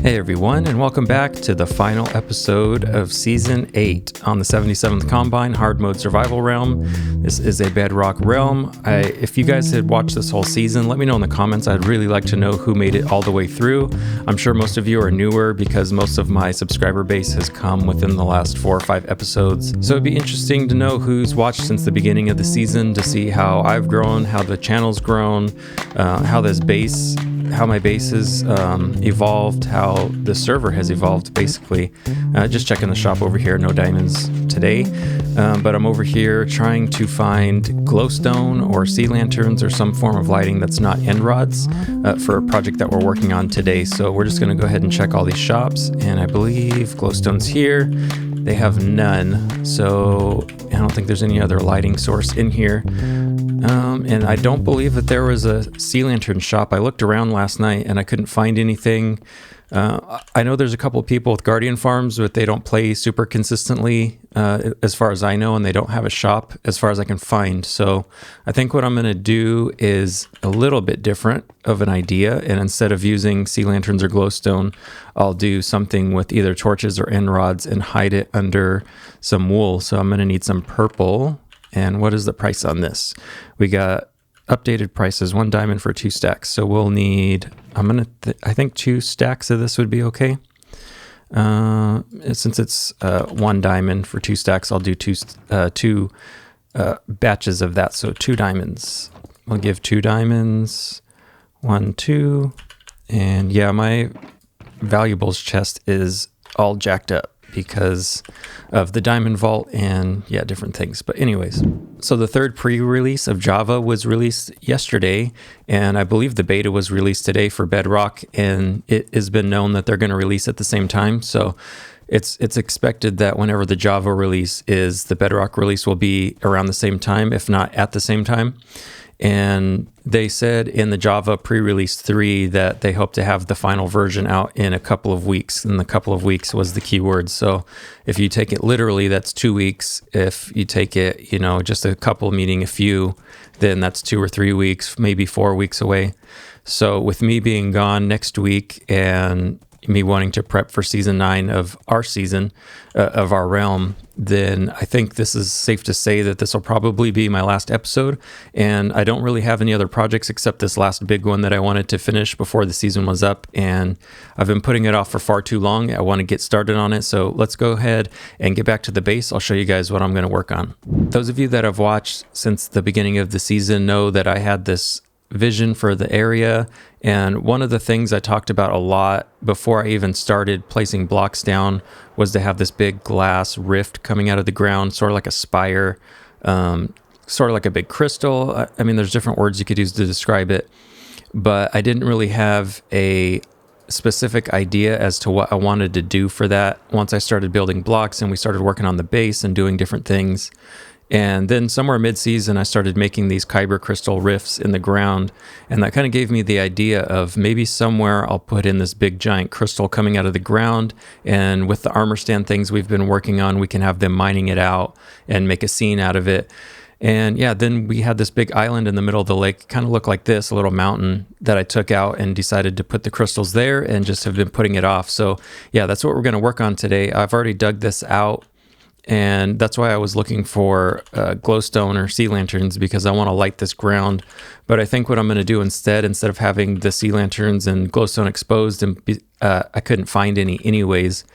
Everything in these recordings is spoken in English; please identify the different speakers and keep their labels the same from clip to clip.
Speaker 1: Hey everyone, and welcome back to the final episode of Season 8 on the 77th Combine Hard Mode Survival Realm. This is a Bedrock realm. If you guys had watched this whole season, let me know in the comments. I'd really like to know who made it all the way through. I'm sure most of you are newer because most of my subscriber base has come within the last 4 or 5 episodes. So it'd be interesting to know who's watched since the beginning of the season to see how I've grown, how the channel's grown, how my base has evolved, how the server has evolved, basically. Just checking the shop over here, no diamonds today, but I'm over here trying to find glowstone or sea lanterns or some form of lighting that's not end rods for a project that we're working on today. So we're just going to go ahead and check all these shops, and I believe glowstone's here. They have none, so I don't think there's any other lighting source in here. And I don't believe that there was a sea lantern shop. I looked around last night and I couldn't find anything. I know there's a couple of people with Guardian farms, but they don't play super consistently as far as I know, and they don't have a shop as far as I can find. So I think what I'm going to do is a little bit different of an idea, and instead of using sea lanterns or glowstone, I'll do something with either torches or end rods and hide it under some wool. So I'm going to need some purple. And what is the price on this? We got updated prices, 1 diamond for 2 stacks. So we'll need, I think 2 stacks of this would be okay. Since it's 1 diamond for 2 stacks, I'll do two batches of that. So 2 diamonds. We'll give 2 diamonds, 1, 2. And yeah, my valuables chest is all jacked up because of the diamond vault and different things. But anyways, so the 3rd pre-release of Java was released yesterday, and I believe the beta was released today for Bedrock, and it has been known that they're going to release at the same time. So it's expected that whenever the Java release is, the Bedrock release will be around the same time, if not at the same time. And they said in the Java pre-release 3 that they hope to have the final version out in a couple of weeks. And the couple of weeks was the key word. So if you take it literally, that's 2 weeks. If you take it, just a couple meaning a few, then that's 2 or 3 weeks, maybe 4 weeks away. So with me being gone next week and me wanting to prep for season 9 of our season of our realm, then I think this is safe to say that this will probably be my last episode. And I don't really have any other projects except this last big one that I wanted to finish before the season was up. And I've been putting it off for far too long. I want to get started on it. So let's go ahead and get back to the base. I'll show you guys what I'm going to work on. Those of you that have watched since the beginning of the season know that I had this vision for the area, and one of the things I talked about a lot before I even started placing blocks down was to have this big glass rift coming out of the ground, sort of like a spire, sort of like a big crystal. I mean, there's different words you could use to describe it, but I didn't really have a specific idea as to what I wanted to do for that once I started building blocks and we started working on the base and doing different things. And then somewhere mid-season, I started making these kyber crystal rifts in the ground. And that kind of gave me the idea of maybe somewhere I'll put in this big giant crystal coming out of the ground. And with the armor stand things we've been working on, we can have them mining it out and make a scene out of it. And then we had this big island in the middle of the lake, kind of looked like this, a little mountain that I took out and decided to put the crystals there and just have been putting it off. So that's what we're going to work on today. I've already dug this out. And that's why I was looking for glowstone or sea lanterns, because I want to light this ground. But I think what I'm going to do instead of having the sea lanterns and glowstone exposed, and I couldn't find any anyways,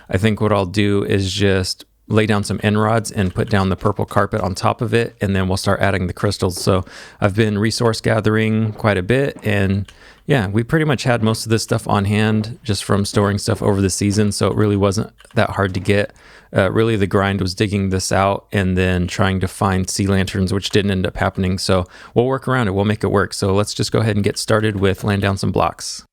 Speaker 1: I think what I'll do is just lay down some end rods and put down the purple carpet on top of it, and then we'll start adding the crystals. So I've been resource gathering quite a bit, and we pretty much had most of this stuff on hand just from storing stuff over the season, so it really wasn't that hard to get. Really, the grind was digging this out and then trying to find sea lanterns, which didn't end up happening. So we'll work around it. We'll make it work. So let's just go ahead and get started with laying down some blocks.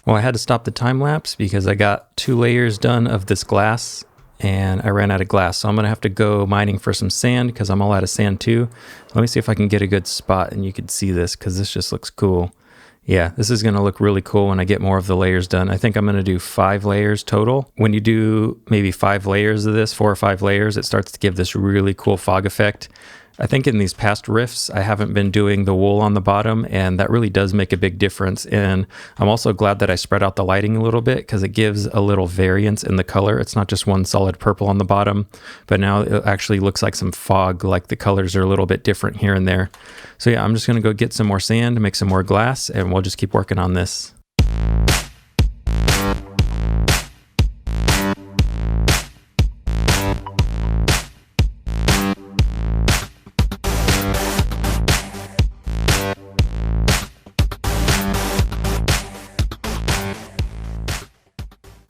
Speaker 1: Well, I had to stop the time lapse because I got 2 layers done of this glass and I ran out of glass. So I'm going to have to go mining for some sand because I'm all out of sand too. Let me see if I can get a good spot and you can see this because this just looks cool. Yeah, this is going to look really cool when I get more of the layers done. I think I'm going to do 5 layers total. When you do maybe 5 layers of this, 4 or 5 layers, it starts to give this really cool fog effect. I think in these past riffs, I haven't been doing the wool on the bottom, and that really does make a big difference. And I'm also glad that I spread out the lighting a little bit because it gives a little variance in the color. It's not just one solid purple on the bottom, but now it actually looks like some fog, like the colors are a little bit different here and there. So yeah, I'm just going to go get some more sand, make some more glass, and we'll just keep working on this.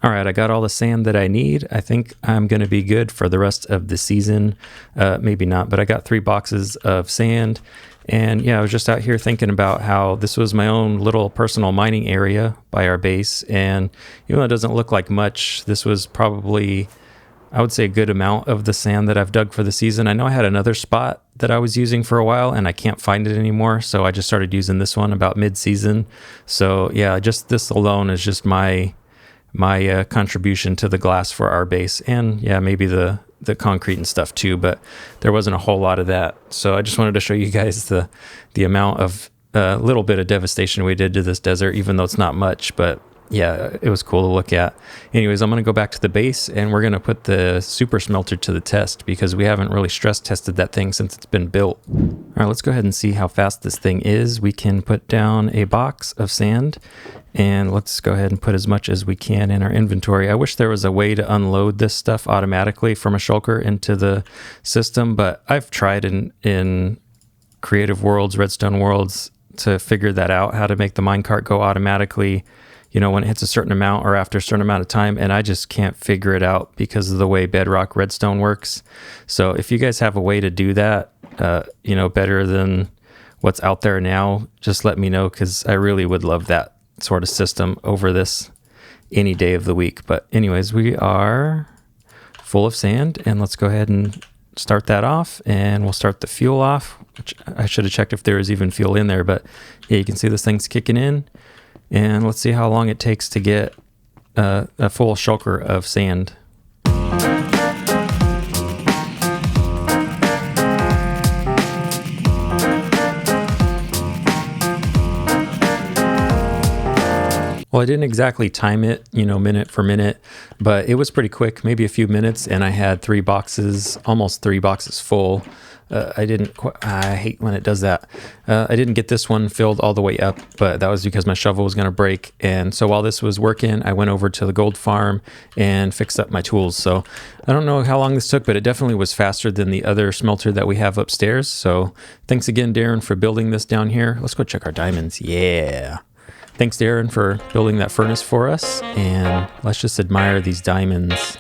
Speaker 1: All right, I got all the sand that I need. I think I'm going to be good for the rest of the season. Maybe not, but I got 3 boxes of sand. And yeah, I was just out here thinking about how this was my own little personal mining area by our base. And even though it doesn't look like much, this was probably, I would say, a good amount of the sand that I've dug for the season. I know I had another spot that I was using for a while and I can't find it anymore. So I just started using this one about mid-season. So yeah, just this alone is just my contribution to the glass for our base, and yeah, maybe the concrete and stuff too, but there wasn't a whole lot of that. So I just wanted to show you guys the amount of little bit of devastation we did to this desert, even though it's not much, but yeah, it was cool to look at. Anyways, I'm going to go back to the base and we're going to put the super smelter to the test because we haven't really stress tested that thing since it's been built. All right, let's go ahead and see how fast this thing is. We can put down a box of sand and let's go ahead and put as much as we can in our inventory. I wish there was a way to unload this stuff automatically from a shulker into the system, but I've tried in Creative Worlds, Redstone Worlds to figure that out, how to make the minecart go automatically, you know, when it hits a certain amount or after a certain amount of time, and I just can't figure it out because of the way Bedrock Redstone works. So if you guys have a way to do that, you know, better than what's out there now, just let me know because I really would love that sort of system over this any day of the week. But anyways, we are full of sand and let's go ahead and start that off, and we'll start the fuel off, which I should have checked if there is even fuel in there, but yeah, you can see this thing's kicking in. And let's see how long it takes to get a full shulker of sand. Well, I didn't exactly time it, you know, minute for minute, but it was pretty quick, maybe a few minutes, and I had 3 boxes, almost 3 boxes full. I hate when it does that. I didn't get this one filled all the way up, but that was because my shovel was going to break. And so while this was working, I went over to the gold farm and fixed up my tools. So I don't know how long this took, but it definitely was faster than the other smelter that we have upstairs. So thanks again, Darren, for building this down here. Let's go check our diamonds. Yeah. Thanks, Darren, for building that furnace for us. And let's just admire these diamonds.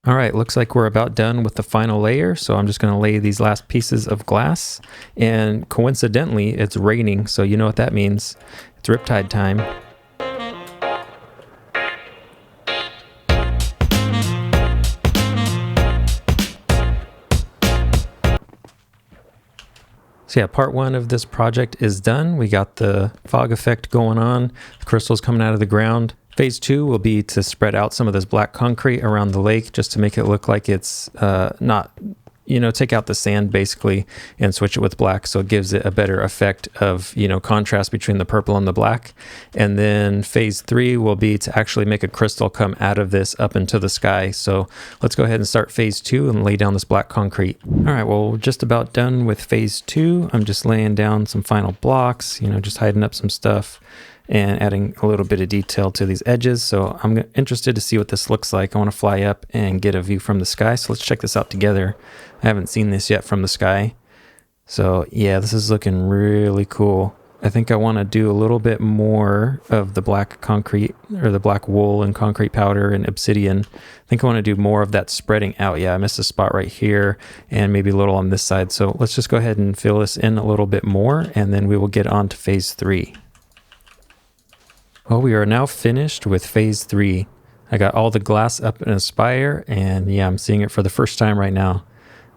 Speaker 1: All right, looks like we're about done with the final layer. So I'm just going to lay these last pieces of glass. And coincidentally, it's raining. So you know what that means. It's riptide time. So yeah, part 1 of this project is done. We got the fog effect going on. The crystals coming out of the ground. Phase 2 will be to spread out some of this black concrete around the lake just to make it look like it's not, take out the sand basically and switch it with black, so it gives it a better effect of, contrast between the purple and the black. And then phase 3 will be to actually make a crystal come out of this up into the sky. So let's go ahead and start phase 2 and lay down this black concrete. All right, well, we're just about done with phase 2. I'm just laying down some final blocks, just hiding up some stuff and adding a little bit of detail to these edges. So I'm interested to see what this looks like. I want to fly up and get a view from the sky. So let's check this out together. I haven't seen this yet from the sky. So yeah, this is looking really cool. I think I want to do a little bit more of the black concrete or the black wool and concrete powder and obsidian. I think I want to do more of that spreading out. Yeah, I missed a spot right here and maybe a little on this side. So let's just go ahead and fill this in a little bit more and then we will get on to phase 3. Well, we are now finished with phase 3. I got all the glass up in a spire and yeah, I'm seeing it for the first time right now.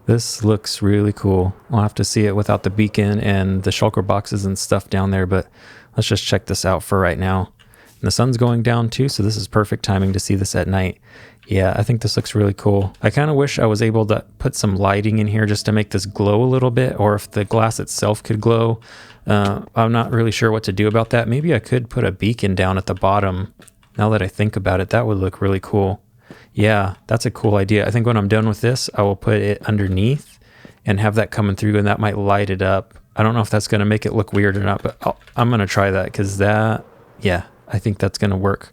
Speaker 1: This looks really cool. I'll have to see it without the beacon and the shulker boxes and stuff down there, but let's just check this out for right now. And the sun's going down too, so this is perfect timing to see this at night. Yeah, I think this looks really cool. I kind of wish I was able to put some lighting in here just to make this glow a little bit, or if the glass itself could glow. I'm not really sure what to do about that. Maybe I could put a beacon down at the bottom. Now that I think about it, that would look really cool. Yeah, that's a cool idea. I think when I'm done with this, I will put it underneath and have that coming through, and that might light it up. I don't know if that's going to make it look weird or not, but I'm going to try that because yeah, I think that's going to work.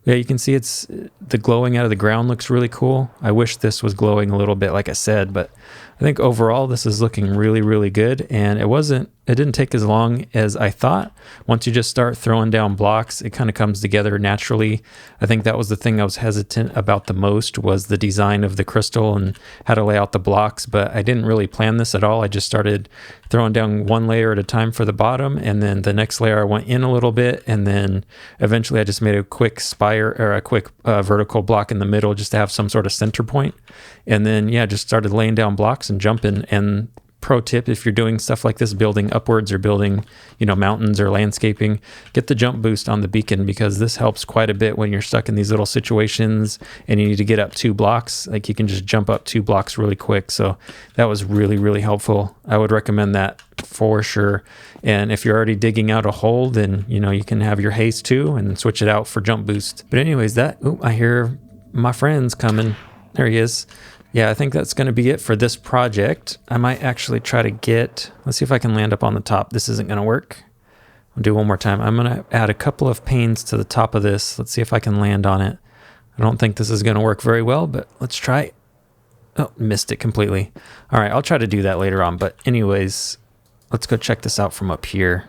Speaker 1: Yeah, you can see the glowing out of the ground looks really cool. I wish this was glowing a little bit, like I said, but I think overall this is looking really, really good. And it didn't take as long as I thought. Once you just start throwing down blocks, it kind of comes together naturally. I think that was the thing I was hesitant about the most, was the design of the crystal and how to lay out the blocks, but I didn't really plan this at all. I just started throwing down one layer at a time for the bottom, and then the next layer I went in a little bit, and then eventually I just made a quick spire or a quick vertical block in the middle just to have some sort of center point. And then yeah, just started laying down blocks and jumping. And pro tip, if you're doing stuff like this, building upwards or building, mountains or landscaping, get the jump boost on the beacon, because this helps quite a bit when you're stuck in these little situations and you need to get up 2 blocks. Like, you can just jump up 2 blocks really quick. So that was really, really helpful. I would recommend that for sure. And if you're already digging out a hole, then, you can have your haste too and switch it out for jump boost. But anyways, I hear my friend's coming. There he is. Yeah, I think that's going to be it for this project. I might actually try to let's see if I can land up on the top. This isn't going to work. I'll do one more time. I'm going to add a couple of panes to the top of this. Let's see if I can land on it. I don't think this is going to work very well, but let's try. Oh, missed it completely. All right, I'll try to do that later on. But anyways, let's go check this out from up here,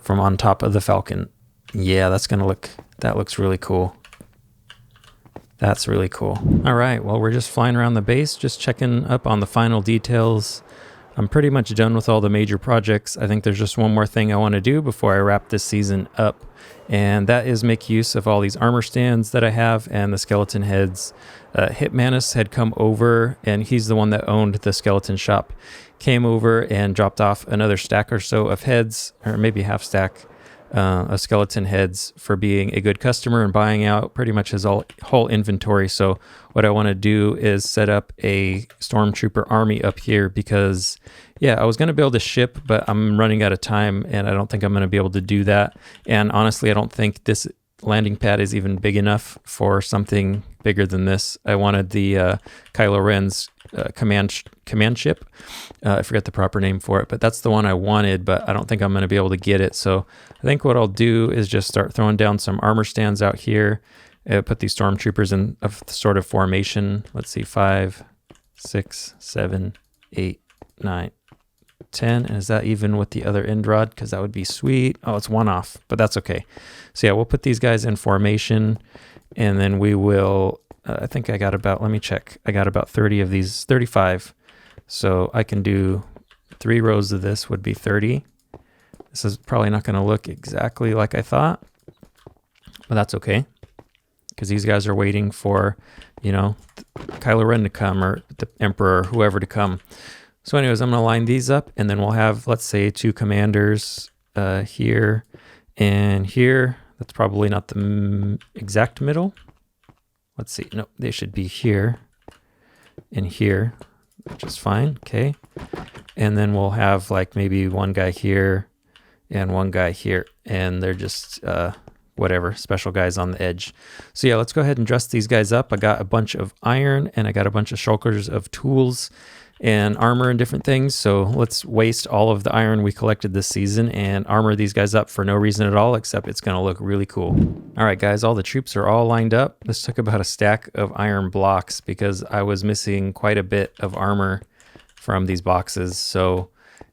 Speaker 1: from on top of the Falcon. Yeah, that looks really cool. That's really cool. All right, well, we're just flying around the base, just checking up on the final details. I'm pretty much done with all the major projects. I think there's just one more thing I want to do before I wrap this season up, and that is make use of all these armor stands that I have and the skeleton heads. Hitmanus had come over, and he's the one that owned the skeleton shop. Came over and dropped off another stack or so of heads, or maybe half stack, of skeleton heads for being a good customer and buying out pretty much his whole inventory. So what I want to do is set up a stormtrooper army up here, because yeah, I was going to build a ship, but I'm running out of time and I don't think I'm going to be able to do that. And honestly, I don't think this landing pad is even big enough for something bigger than this. I wanted the Kylo Ren's command ship. I forget the proper name for it, but that's the one I wanted, but I don't think I'm going to be able to get it. So I think what I'll do is just start throwing down some armor stands out here. Put these stormtroopers in a sort of formation. Let's see, 5, 6, 7, 8, 9, 10. And is that even with the other end rod? Because that would be sweet. Oh, it's one off, but that's okay. So yeah, we'll put these guys in formation, and then we will, I think I got about, let me check. I got about 30 of these, 35. So I can do 3 rows of this would be 30. This is probably not going to look exactly like I thought, but that's okay, because these guys are waiting for, Kylo Ren to come, or the Emperor, or whoever to come. So anyways, I'm going to line these up, and then we'll have, let's say, 2 commanders here and here. That's probably not the exact middle. Let's see. No, they should be here and here, which is fine. Okay. And then we'll have like maybe one guy here and one guy here, and they're just whatever, special guys on the edge. So yeah, let's go ahead and dress these guys up. I got a bunch of iron and I got a bunch of shulkers of tools and armor and different things. So let's waste all of the iron we collected this season and armor these guys up for no reason at all, except it's going to look really cool. All right, guys, all the troops are all lined up. This took about a stack of iron blocks because I was missing quite a bit of armor from these boxes. So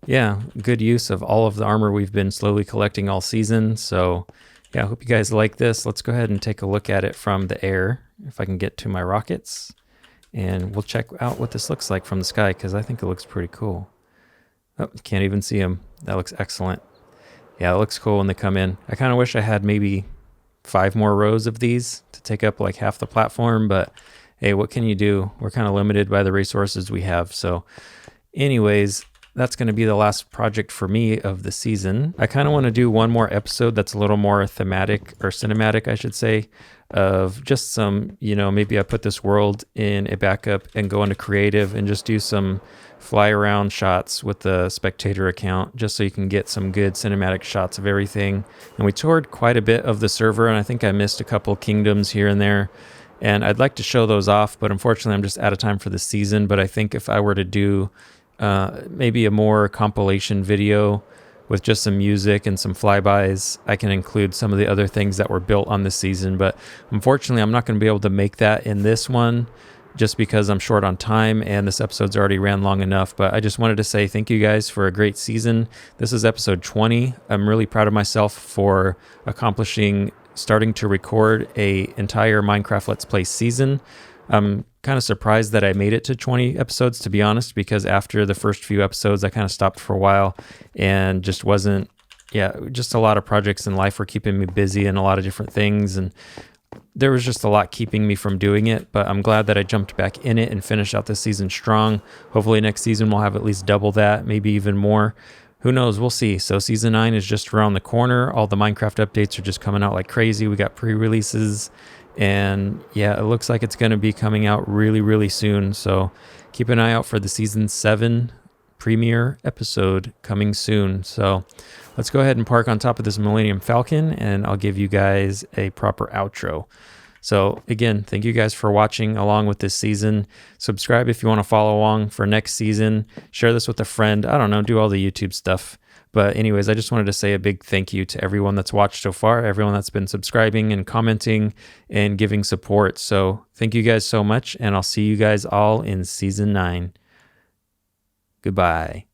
Speaker 1: yeah, good use of all of the armor we've been slowly collecting all season. So yeah, I hope you guys like this. Let's go ahead and take a look at it from the air, if I can get to my rockets. And we'll check out what this looks like from the sky, because I think it looks pretty cool. Oh, can't even see them. That looks excellent. Yeah, it looks cool when they come in. I kind of wish I had maybe 5 more rows of these to take up like half the platform, but hey, what can you do? We're kind of limited by the resources we have. So anyways, that's going to be the last project for me of the season. I kind of want to do one more episode that's a little more thematic, or cinematic, I should say, of just some, maybe I put this world in a backup and go into creative and just do some fly around shots with the spectator account, just so you can get some good cinematic shots of everything. And we toured quite a bit of the server, and I think I missed a couple kingdoms here and there. And I'd like to show those off, but unfortunately I'm just out of time for the season. But I think if I were to do maybe a more compilation video with just some music and some flybys, I can include some of the other things that were built on this season. But unfortunately, I'm not going to be able to make that in this one just because I'm short on time and this episode's already ran long enough. But I just wanted to say thank you guys for a great season. This is episode 20. I'm really proud of myself for starting to record a entire Minecraft Let's Play season. I'm kind of surprised that I made it to 20 episodes, to be honest, because after the first few episodes, I kind of stopped for a while and just just a lot of projects in life were keeping me busy and a lot of different things. And there was just a lot keeping me from doing it, but I'm glad that I jumped back in it and finished out this season strong. Hopefully next season we'll have at least double that, maybe even more. Who knows? We'll see. So season 9 is just around the corner. All the Minecraft updates are just coming out like crazy. We got pre-releases. And yeah, it looks like it's going to be coming out really, really soon. So keep an eye out for the season 7 premiere episode coming soon. So let's go ahead and park on top of this Millennium Falcon and I'll give you guys a proper outro. So again, thank you guys for watching along with this season. Subscribe if you want to follow along for next season. Share this with a friend. I don't know, do all the YouTube stuff. But anyways, I just wanted to say a big thank you to everyone that's watched so far, everyone that's been subscribing and commenting and giving support. So thank you guys so much, and I'll see you guys all in season 9. Goodbye.